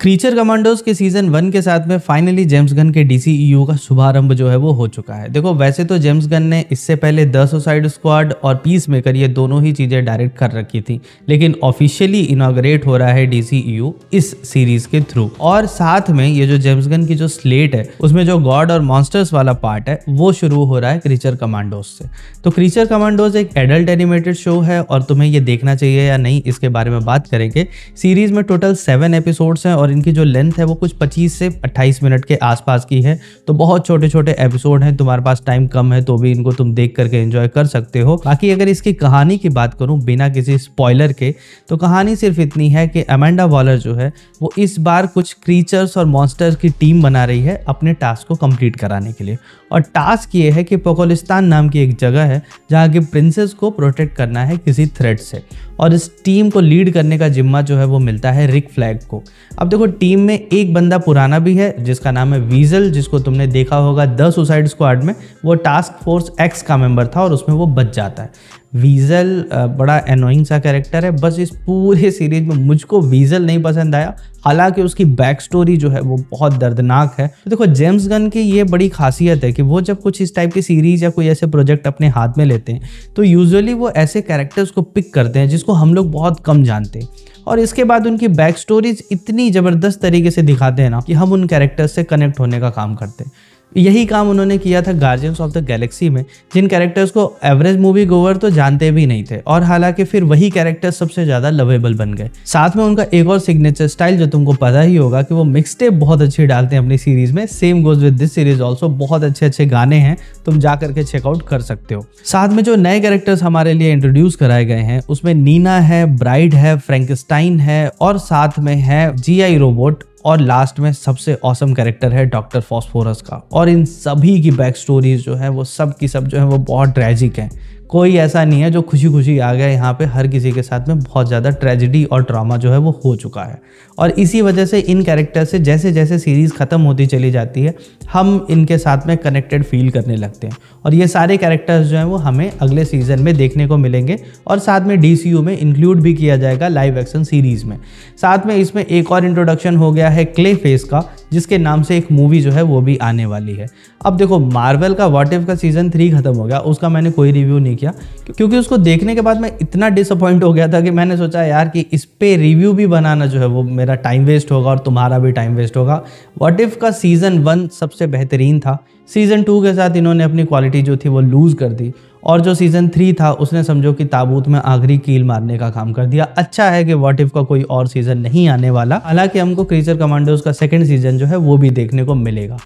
Creature commandos के season 1 के साथ में फाइनली जेम्स गन के DCEU का शुभारंभ जो है वो हो चुका है। देखो वैसे तो जेम्स गन ने इससे पहले द सुसाइड स्क्वाड और पीसमेकर ये दोनों ही चीज़ें डायरेक्ट कर रखी थी, लेकिन ऑफिशियली इनॉग्रेट हो रहा है DCEU इस सीरीज के थ्रू। और साथ में ये जो जेम्स गन की जो स्लेट है उसमें जो गॉड और मॉन्स्टर्स वाला पार्ट है वो शुरू हो रहा है क्रीचर कमांडोज से। तो क्रीचर कमांडोज एक एडल्ट एनिमेटेड शो है और तुम्हें ये देखना चाहिए या नहीं इसके बारे में बात करेंगे। सीरीज में टोटल 7 एपिसोड्स हैं और इनकी जो लेंथ है वो कुछ 25 से 28 मिनट के आसपास की है। तो बहुत छोटे छोटे एपिसोड हैं, तुम्हारे पास टाइम कम है तो भी इनको तुम देख करके एंजॉय कर सकते हो। बाकी अगर इसकी कहानी की बात करूं बिना किसी स्पॉइलर के, तो कहानी सिर्फ इतनी है कि अमेंडा वॉलर जो है वो इस बार कुछ क्रीचर्स और मॉन्स्टर्स की टीम बना रही है अपने टास्क को कंप्लीट कराने के लिए। और टास्क ये है कि पोकोलिस्तान नाम की एक जगह है जहाँ की प्रिंसेस को प्रोटेक्ट करना है किसी थ्रेट से, और इस टीम को लीड करने का जिम्मा जो है वो मिलता है रिक फ्लैग को। अब देखो टीम में एक बंदा पुराना भी है जिसका नाम है वीजल, जिसको तुमने देखा होगा द सुसाइड स्क्वाड में, वो टास्क फोर्स एक्स का मेंबर था और उसमें वो बच जाता है। वीजल बड़ा एनोइंग सा कैरेक्टर है, बस इस पूरे सीरीज में मुझको वीजल नहीं पसंद आया, हालांकि उसकी बैक स्टोरी जो है वो बहुत दर्दनाक है। तो देखो जेम्स गन की ये बड़ी खासियत है कि वो जब कुछ इस टाइप की सीरीज या कोई ऐसे प्रोजेक्ट अपने हाथ में लेते हैं तो यूजुअली वो ऐसे कैरेक्टर्स को पिक करते हैं जिसको हम लोग बहुत कम जानते हैं, और इसके बाद उनकी बैक स्टोरीज इतनी ज़बरदस्त तरीके से दिखाते हैं ना कि हम उन कैरेक्टर्स से कनेक्ट होने का काम करते हैं। यही काम उन्होंने किया था गार्जियंस ऑफ द गैलेक्सी में, जिन कैरेक्टर्स को एवरेज मूवी गोवर तो जानते भी नहीं थे, और हालांकि फिर वही कैरेक्टर्स सबसे ज़्यादा लवेबल बन गए। साथ में उनका एक और सिग्नेचर स्टाइल जो तुमको पता ही होगा कि वो मिक्सटेप बहुत अच्छी डालते हैं अपनी सीरीज में। Same goes with this series also, बहुत अच्छे अच्छे गाने हैं, तुम जा करके चेकआउट कर सकते हो। साथ में जो नए कैरेक्टर्स हमारे लिए इंट्रोड्यूस कराए गए हैं उसमें नीना है, ब्राइड है, फ्रैंकस्टाइन है, और साथ में है GI रोबोट, और लास्ट में सबसे ऑसम कैरेक्टर है डॉक्टर फॉस्फोरस का। और इन सभी की बैक स्टोरीज जो है वो सब की सब जो है वो बहुत ट्रेजिक हैं। कोई ऐसा नहीं है जो खुशी खुशी आ गया, यहाँ पे हर किसी के साथ में बहुत ज़्यादा ट्रेजिडी और ड्रामा जो है वो हो चुका है। और इसी वजह से इन कैरेक्टर से जैसे जैसे सीरीज़ ख़त्म होती चली जाती है हम इनके साथ में कनेक्टेड फील करने लगते हैं, और ये सारे कैरेक्टर्स जो हैं वो हमें अगले सीज़न में देखने को मिलेंगे, और साथ में DCU में इंक्लूड भी किया जाएगा लाइव एक्शन सीरीज़ में। साथ में इसमें एक और इंट्रोडक्शन हो गया है क्ले फेस का, जिसके नाम से एक मूवी जो है वो भी आने वाली है। अब देखो मार्वल का व्हाट इफ का सीज़न 3 खत्म हो गया, उसका मैंने कोई रिव्यू नहीं किया क्योंकि उसको देखने के बाद मैं इतना डिसअपॉइंट हो गया था कि मैंने सोचा यार कि इस पे रिव्यू भी बनाना जो है वो मेरा टाइम वेस्ट होगा और तुम्हारा भी टाइम वेस्ट होगा। व्हाट इफ का सीज़न 1 सबसे बेहतरीन था, सीज़न 2 के साथ इन्होंने अपनी क्वालिटी जो थी वो लूज़ कर दी, और जो सीज़न 3 था उसने समझो कि ताबूत में आखिरी कील मारने का काम कर दिया। अच्छा है कि व्हाट इफ का कोई और सीज़न नहीं आने वाला, हालांकि हमको क्रीचर कमांडोज का सेकंड सीज़न जो है वो भी देखने को मिलेगा।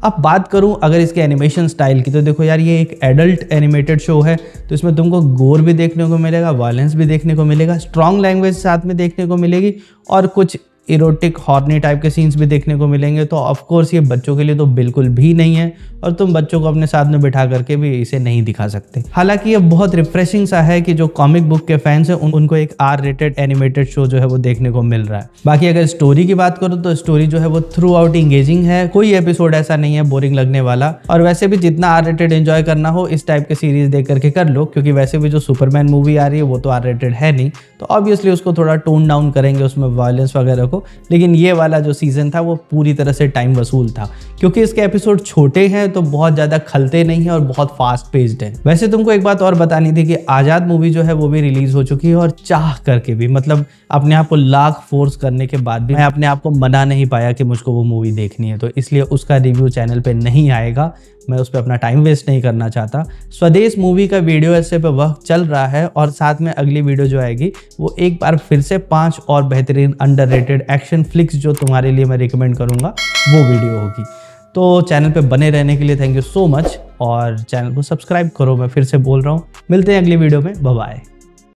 अब बात करूं अगर इसके एनिमेशन स्टाइल की, तो देखो यार ये एक एडल्ट एनिमेटेड शो है, तो इसमें तुमको गोर भी देखने को मिलेगा, वायलेंस भी देखने को मिलेगा, स्ट्रॉन्ग लैंग्वेज साथ में देखने को मिलेगी, और कुछ इरोटिक हॉर्नी टाइप के सीन्स भी देखने को मिलेंगे। तो ऑफ कोर्स ये बच्चों के लिए तो बिल्कुल भी नहीं है, और तुम बच्चों को अपने साथ में बिठा करके भी इसे नहीं दिखा सकते। हालांकि ये बहुत रिफ्रेशिंग सा है कि जो कॉमिक बुक के फैंस हैं उनको एक R-रेटेड एनिमेटेड शो जो है वो देखने को मिल रहा है। बाकी अगर स्टोरी की बात करूँ तो स्टोरी जो है वो थ्रू आउट इंगेजिंग है, कोई एपिसोड ऐसा नहीं है बोरिंग लगने वाला। और वैसे भी जितना R-रेटेड एंजॉय करना हो इस टाइप के सीरीज देख करके कर लो, क्योंकि वैसे भी जो सुपरमैन मूवी आ रही है वो तो R-रेटेड है नहीं, तो ऑब्वियसली उसको थोड़ा टोन डाउन करेंगे उसमें वायलेंस वगैरह को। लेकिन ये वाला जो सीज़न था वो पूरी तरह से टाइम वसूल था, क्योंकि इसके एपिसोड छोटे हैं तो बहुत ज़्यादा खलते नहीं हैं और बहुत फास्ट पेस्ड है। वैसे तुमको एक बात और बतानी थी कि आज़ाद मूवी जो है वो भी रिलीज़ हो चुकी है, और चाह करके भी, मतलब अपने आप को लाख फोर्स करने के बाद भी मैं अपने आप को मना नहीं पाया कि मुझको वो मूवी देखनी है, तो इसलिए उसका रिव्यू चैनल पे नहीं आएगा। मैं उस पर अपना टाइम वेस्ट नहीं करना चाहता। स्वदेश मूवी का वीडियो ऐसे पे वर्क चल रहा है, और साथ में अगली वीडियो जो आएगी वो एक बार फिर से 5 और बेहतरीन अंडररेटेड एक्शन फ्लिक्स जो तुम्हारे लिए मैं रिकमेंड करूँगा वो वीडियो होगी। तो चैनल पे बने रहने के लिए थैंक यू सो मच, और चैनल को सब्सक्राइब करो, मैं फिर से बोल रहा हूँ। मिलते हैं अगली वीडियो में, बाय बाय।